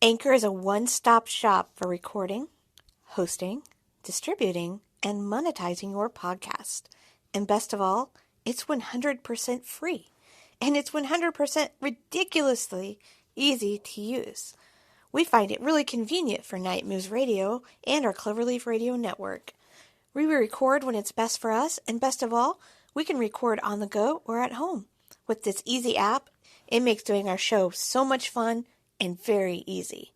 Anchor is a one-stop shop for recording, hosting, distributing, and monetizing your podcast. And best of all, it's 100% free. And it's 100% ridiculously easy to use. We find it really convenient for Night Moves Radio and our Cloverleaf Radio network. We record when it's best for us, and best of all, we can record on the go or at home. With this easy app, it makes doing our show so much fun and very easy.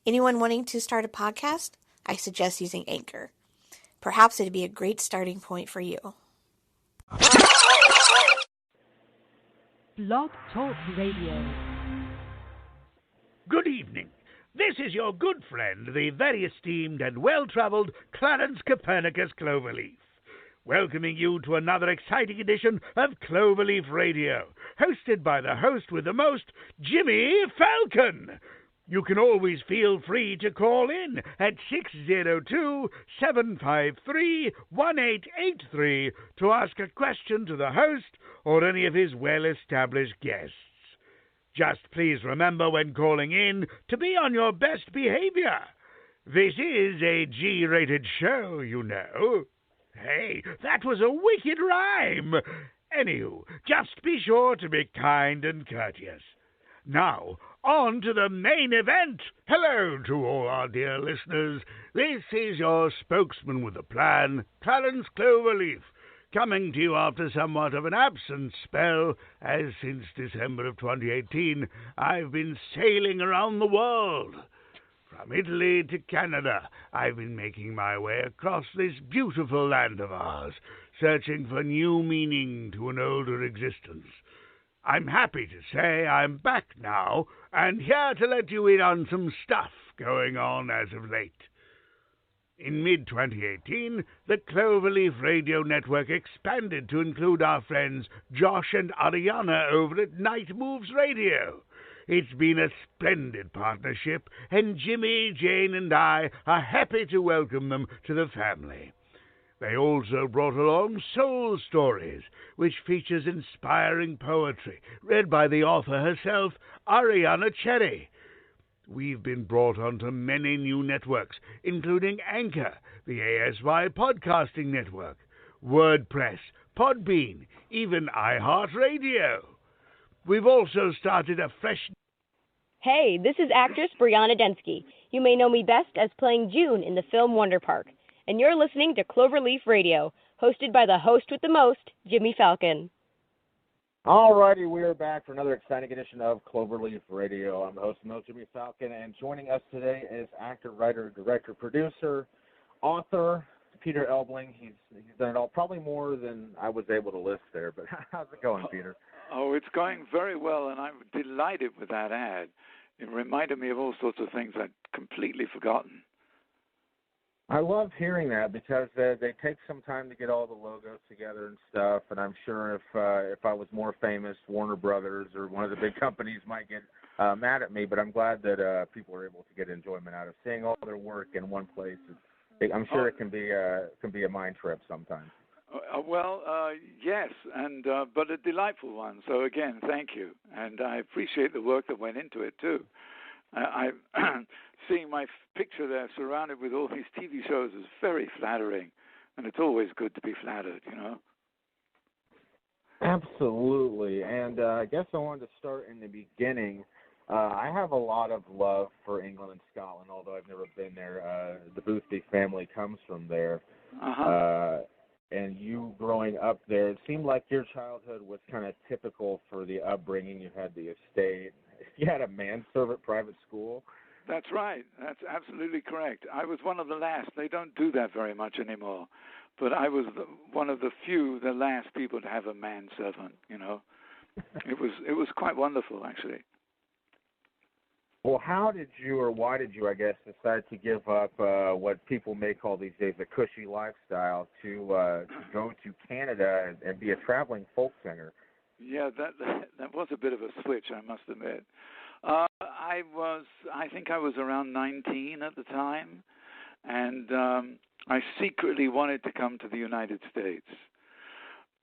Anyone wanting to start a podcast? I suggest using Anchor. Perhaps it'd be a great starting point for you. Blog Talk Radio. Good evening. This is your good friend, the very esteemed and well-travelled Clarence Copernicus Cloverleaf, welcoming you to another exciting edition of Cloverleaf Radio, hosted by the host with the most, Jimmy Falcon. You can always feel free to call in at 602-753-1883 to ask a question to the host or any of his well-established guests. Just please remember when calling in to be on your best behavior. This is a G-rated show, you know. Hey, that was a wicked rhyme. Anywho, just be sure to be kind and courteous. Now, on to the main event. Hello to all our dear listeners. This is your spokesman with a plan, Clarence Cloverleaf, coming to you after somewhat of an absent spell, as since December of 2018, I've been sailing around the world. From Italy to Canada, I've been making my way across this beautiful land of ours, searching for new meaning to an older existence. I'm happy to say I'm back now, and here to let you in on some stuff going on as of late. In mid-2018, the Cloverleaf Radio Network expanded to include our friends Josh and Ariana over at Night Moves Radio. It's been a splendid partnership, and Jimmy, Jane, and I are happy to welcome them to the family. They also brought along Soul Stories, which features inspiring poetry, read by the author herself, Ariana Cherry. We've been brought onto many new networks, including Anchor, the ASY Podcasting Network, WordPress, Podbean, even iHeartRadio. We've also started a fresh... Hey, this is actress Brianna Densky. You may know me best as playing June in the film Wonder Park. And you're listening to Cloverleaf Radio, hosted by the host with the most, Jimmy Falcon. All righty, we are back for another exciting edition of Cloverleaf Radio. I'm the host of Jimmy Falcon, and joining us today is actor, writer, director, producer, author, Peter Elbling. He's done it all, probably more than I was able to list there, but how's it going, Peter? Oh, it's going very well, and I'm delighted with that ad. It reminded me of all sorts of things I'd completely forgotten. I love hearing that because they take some time to get all the logos together and stuff, and I'm sure if I was more famous, Warner Brothers or one of the big companies might get mad at me, but I'm glad that people are able to get enjoyment out of seeing all their work in one place. I'm sure it can be a mind trip sometimes. Yes, and but a delightful one. So again, thank you, and I appreciate the work that went into it too. I seeing my picture there surrounded with all these TV shows is very flattering, and it's always good to be flattered, you know. Absolutely, and I guess I wanted to start in the beginning. I have a lot of love for England and Scotland, although I've never been there. The Boothby family comes from there. And you growing up there, it seemed like your childhood was kind of typical for the upbringing. You had the estate. You had a manservant private school. That's right. That's absolutely correct. I was one of the last. They don't do that very much anymore. But I was one of the last people to have a manservant, you know. It was quite wonderful, actually. Well, how did you, or why did you, I guess, decide to give up what people may call these days a cushy lifestyle to go to Canada and be a traveling folk singer? Yeah, that was a bit of a switch, I must admit. I think I was around 19 at the time, and I secretly wanted to come to the United States.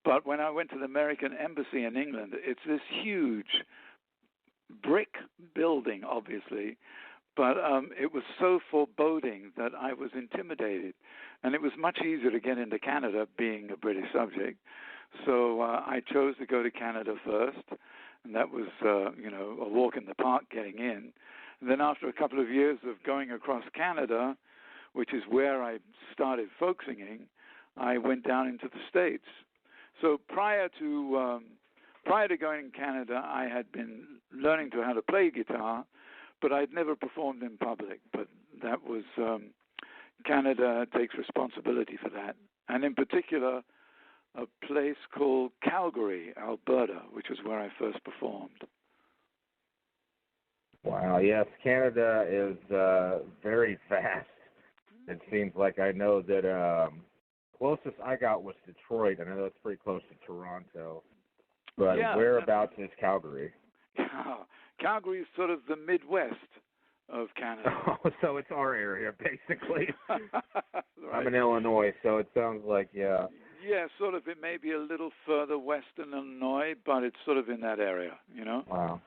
But when I went to the American Embassy in England, it's this huge brick building, obviously, But it was so foreboding that I was intimidated. And it was much easier to get into Canada being a British subject. So I chose to go to Canada first. And that was, a walk in the park getting in. And then after a couple of years of going across Canada, which is where I started folk singing, I went down into the States. So prior to going to Canada, I had been learning how to play guitar, but I'd never performed in public. But that was Canada takes responsibility for that, and in particular, a place called Calgary, Alberta, which is where I first performed. Wow, yes, Canada is very vast. It seems like I know that closest I got was Detroit. I know that's pretty close to Toronto. But whereabouts is Calgary? Calgary is sort of the Midwest of Canada. Oh, so it's our area, basically. Right. I'm in Illinois, so it sounds like, yeah. Yeah, sort of. It may be a little further west in Illinois, but it's sort of in that area, Wow.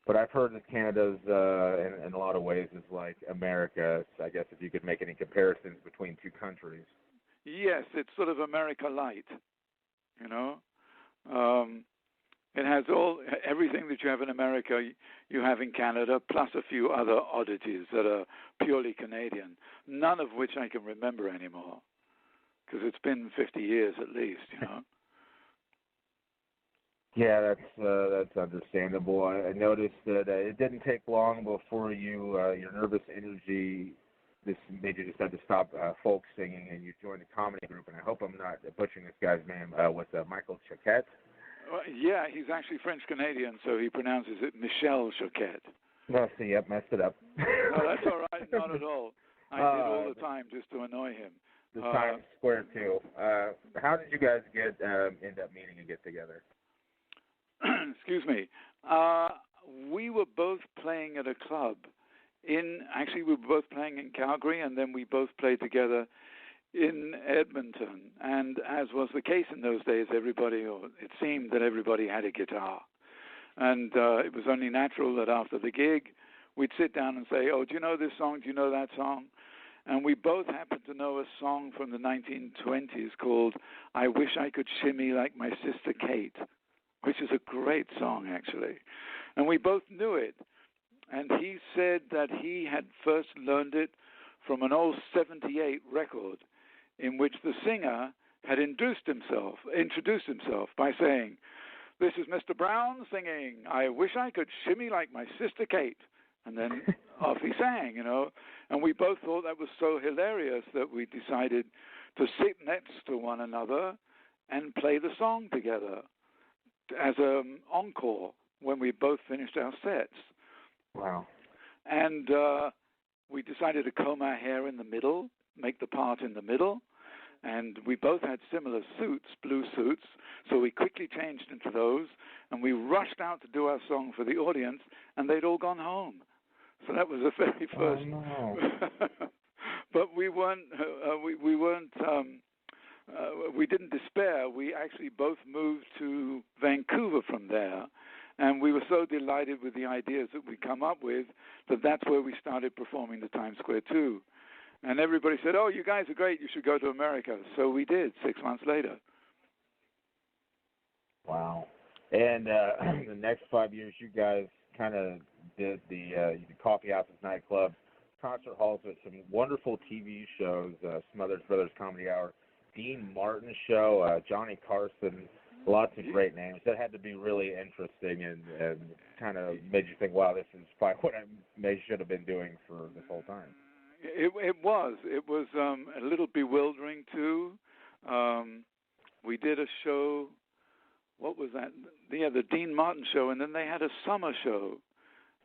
But I've heard that Canada's, in a lot of ways, is like America, I guess, if you could make any comparisons between two countries. Yes, it's sort of America Light, It has everything that you have in America, you have in Canada, plus a few other oddities that are purely Canadian, none of which I can remember anymore, because it's been 50 years at least, Yeah, that's understandable. I noticed that it didn't take long before your nervous energy made you decide to stop folk singing, and you joined a comedy group. And I hope I'm not butchering this guy's name, with Michel Choquette. Yeah, he's actually French-Canadian, so he pronounces it Michel Choquette. No, see, yep, messed it up. No, that's all right, not at all. I did all the time just to annoy him. The Times Square, too. How did you guys end up meeting and get together? Excuse me. We were both playing at a club. We were both playing in Calgary, and then we both played together in Edmonton. And as was the case in those days, it seemed that everybody had a guitar. And it was only natural that after the gig, we'd sit down and say, oh, do you know this song? Do you know that song? And we both happened to know a song from the 1920s called I Wish I Could Shimmy Like My Sister Kate, which is a great song, actually. And we both knew it. And he said that he had first learned it from an old 78 record in which the singer had introduced himself by saying, this is Mr. Brown singing, I wish I could shimmy like my sister Kate. And then off he sang, And we both thought that was so hilarious that we decided to sit next to one another and play the song together as an encore when we both finished our sets. Wow. And we decided to comb our hair in the middle, make the part in the middle, and we both had similar suits, blue suits, so we quickly changed into those, and we rushed out to do our song for the audience, and they'd all gone home. So that was the very first. Oh, no. But we didn't despair. We actually both moved to Vancouver from there. And we were so delighted with the ideas that we'd come up with that that's where we started performing the Times Square 2. And everybody said, oh, you guys are great. You should go to America. So we did 6 months later. Wow. And the next 5 years, you guys kind of did the coffee houses, nightclubs, concert halls with some wonderful TV shows, Smothers Brothers Comedy Hour, Dean Martin Show, Johnny Carson. Lots of great names. That had to be really interesting and kind of made you think, wow, this is probably what I should have been doing for this whole time. It was. It was a little bewildering, too. We did a show, what was that? Yeah, the Dean Martin Show, and then they had a summer show,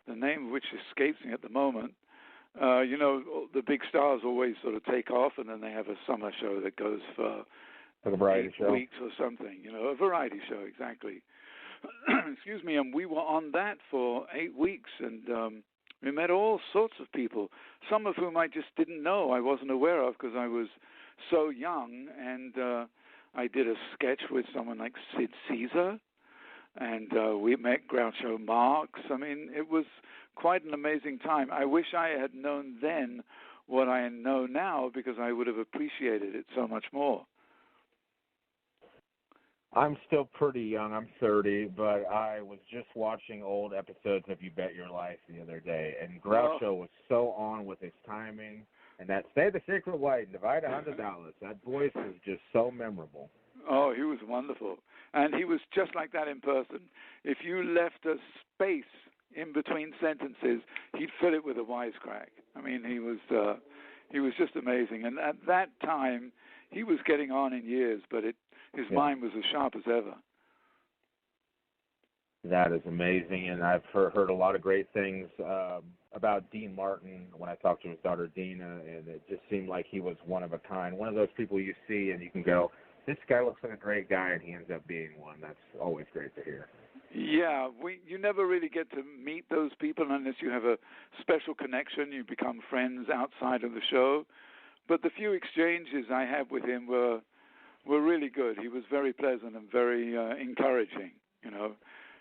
the name of which escapes me at the moment. The big stars always sort of take off, and then they have a summer show that goes for like a variety 8 show. weeks or something, a variety show, exactly. Excuse me, and we were on that for 8 weeks, and we met all sorts of people, some of whom I just didn't know, I wasn't aware of because I was so young, and I did a sketch with someone like Sid Caesar, and we met Groucho Marx. I mean, it was quite an amazing time. I wish I had known then what I know now, because I would have appreciated it so much more. I'm still pretty young. I'm 30, but I was just watching old episodes of You Bet Your Life the other day, and Groucho was so on with his timing, and that say the secret way, divide $100. That voice was just so memorable. Oh, he was wonderful. And he was just like that in person. If you left a space in between sentences, he'd fill it with a wisecrack. I mean, he was just amazing. And at that time, he was getting on in years, but his mind was as sharp as ever. That is amazing, and I've heard a lot of great things about Dean Martin when I talked to his daughter Dina, and it just seemed like he was one of a kind, one of those people you see and you can go, this guy looks like a great guy, and he ends up being one. That's always great to hear. Yeah, you never really get to meet those people unless you have a special connection. You become friends outside of the show. But the few exchanges I had with him were really good. He was very pleasant and very encouraging. You know,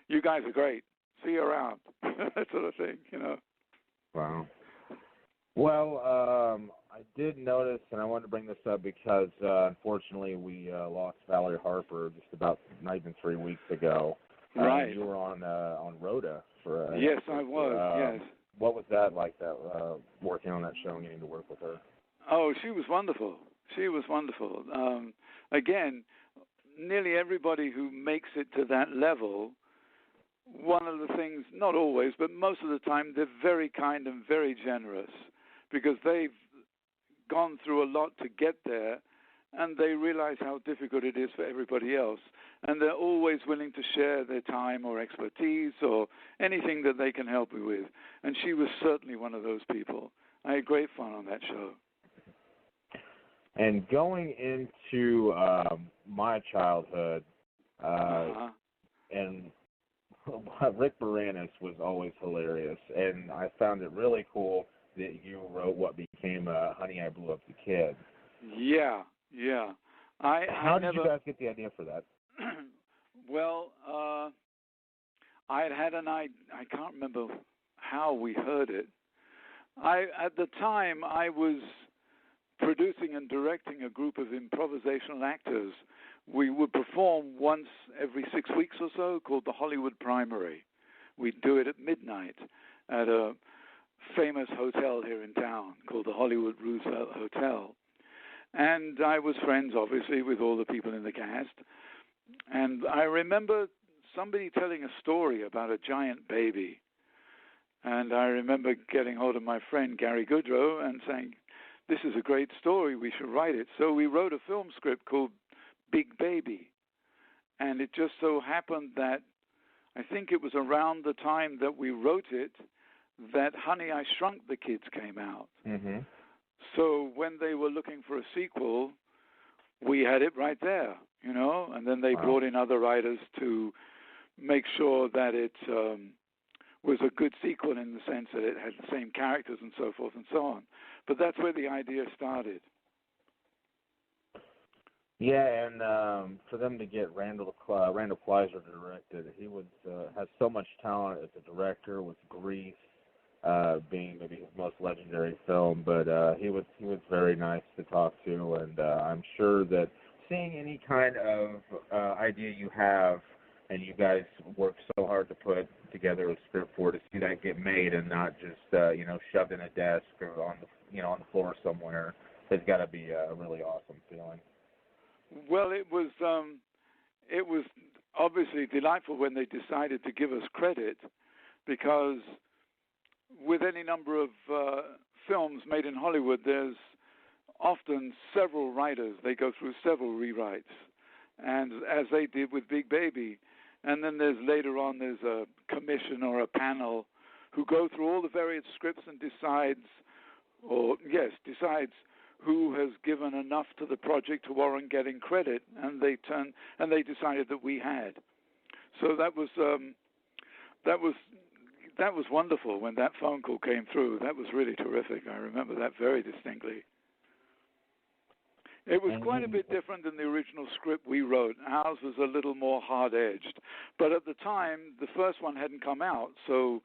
you guys are great. See you around. That sort of thing. You know. Wow. Well, I did notice, and I wanted to bring this up because unfortunately we lost Valerie Harper just about not even 3 weeks ago. Right. You were on Rhoda for. Yes, I was. Yes. What was that like? That working on that show and getting to work with her. Oh, she was wonderful. She was wonderful. Again, nearly everybody who makes it to that level, one of the things, not always, but most of the time, they're very kind and very generous because they've gone through a lot to get there, and they realize how difficult it is for everybody else. And they're always willing to share their time or expertise or anything that they can help you with. And she was certainly one of those people. I had great fun on that show. And going into my childhood, and Rick Moranis was always hilarious, and I found it really cool that you wrote what became Honey, I Blew Up the Kid. Yeah. How did you guys get the idea for that? Well, I had an idea. I can't remember how we heard it. At the time, I was producing and directing a group of improvisational actors. We would perform once every 6 weeks or so, called the Hollywood Primary. We'd do it at midnight at a famous hotel here in town called the Hollywood Roosevelt Hotel. And I was friends, obviously, with all the people in the cast. And I remember somebody telling a story about a giant baby. And I remember getting hold of my friend Gary Goodrow and saying, this is a great story, we should write it. So we wrote a film script called Big Baby. And it just so happened that I think it was around the time that we wrote it that Honey, I Shrunk the Kids came out. Mm-hmm. So when they were looking for a sequel, we had it right there, you know, and then they brought in other writers to make sure that it was a good sequel in the sense that it had the same characters and so forth and so on. But that's where the idea started. Yeah, and for them to get Randall Kleiser directed, he has so much talent as a director, with Grease being maybe his most legendary film. But he was very nice to talk to, and I'm sure that seeing any kind of idea you have, and you guys work so hard to put together a script for, to see that get made and not just shoved in a desk or on the floor somewhere, it's got to be a really awesome feeling. Well, it was obviously delightful when they decided to give us credit, because with any number of films made in Hollywood, there's often several writers. They go through several rewrites, and as they did with Big Baby. And then there's a commission or a panel who go through all the various scripts and decides who has given enough to the project to warrant getting credit, and they decided that we had. So that was wonderful when that phone call came through. That was really terrific. I remember that very distinctly. It was quite a bit different than the original script we wrote. Ours was a little more hard-edged. But at the time, the first one hadn't come out, so